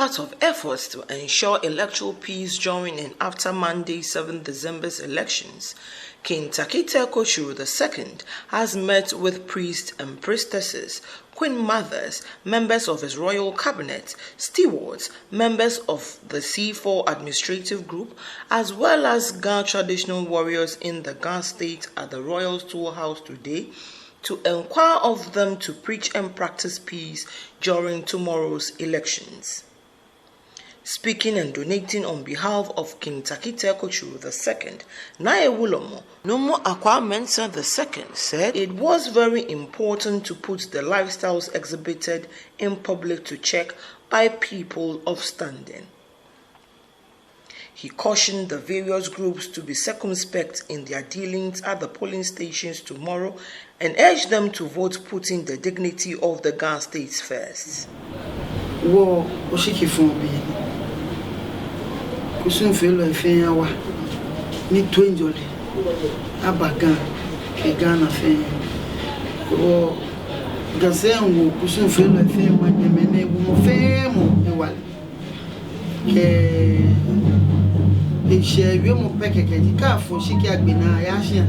part of efforts to ensure electoral peace during and after Monday 7 December's elections, King Tackie Teiko Tsuru II has met with priests and priestesses, queen mothers, members of his royal cabinet, stewards, members of the C4 administrative group, as well as Ga traditional warriors in the Ga state at the royal stoolhouse today, to inquire of them to preach and practice peace during tomorrow's elections. Speaking and donating on behalf of King Tackie Teiko Tsuru II, Wolomor, Nuumo Akwaa Mensa II said it was very important to put the lifestyles exhibited in public to check by people of standing. He cautioned the various groups to be circumspect in their dealings at the polling stations tomorrow and urged them to vote putting the dignity of the Ga states first. Kusun felo efenya wa ni twenjole abagan ke Ghana fe o gazengo kusun felo efenya wa nyemene bu femo ewale ke ishe mo pekeke di ka fo shiki agbena ya hia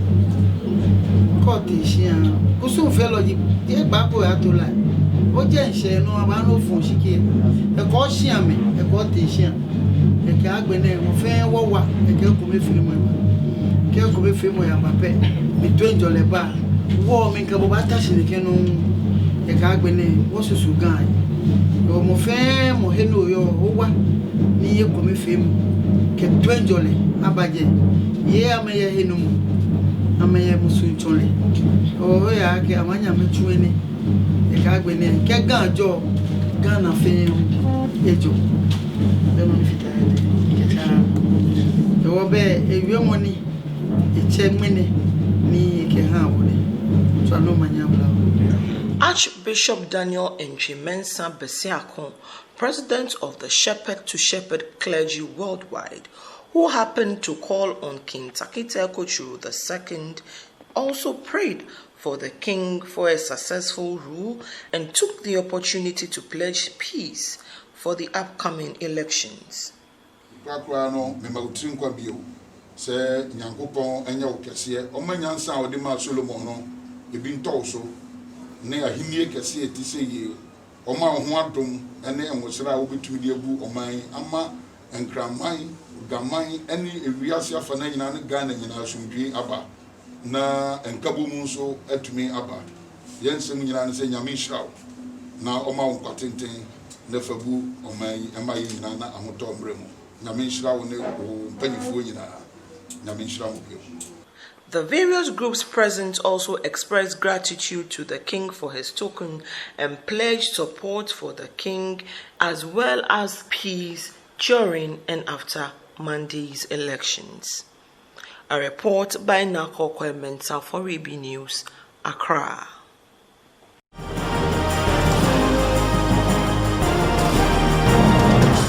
ko ti hia kusun felo ji e gbagbo atola o je nse no aba no fo shiki e ko hia me e ko ti hia eke agbene mo fe wowa eke ko me firi mo ke ko me firi mo ya mape mi twenjo le ba wo mi nka bo bata shirike no eke agbene wo susu gan o mo fe mo he no yo wowa ni ye ko me firi mo ke twenjo le abaje ye ameye he no mo ameye mo sunchole o ya ke amanya me chuene eke agbene ke ganjo Ghana fe ejo Archbishop Daniel Mensah Besiakon, president of the Shepherd to Shepherd clergy worldwide, who happened to call on King Tackie Teiko Tsuru II, also prayed for the king for a successful rule and took the opportunity to pledge peace for the upcoming elections. Se Nyankopon enya okese omanyansa ode ma Wolomor no ebi ntɔso ne ahimie kese etise ye oma ho adom ene enwosra obetumi de abu oman ama enkraman gaman ene ewiase afa na nyina ne Ghana nyina asomdwe aba na enkabo mu nso atumi aba yensem nyina ne se nyame hirawo na oma wonkatenten na fabu oman ema ye nyina na ahotɔ mremu nyame hirawo ne mpanyifo nyina. The various groups present also expressed gratitude to the king for his token and pledged support for the king as well as peace during and after Monday's elections. A report by Naa Korkoi Mensah for EB News, Accra.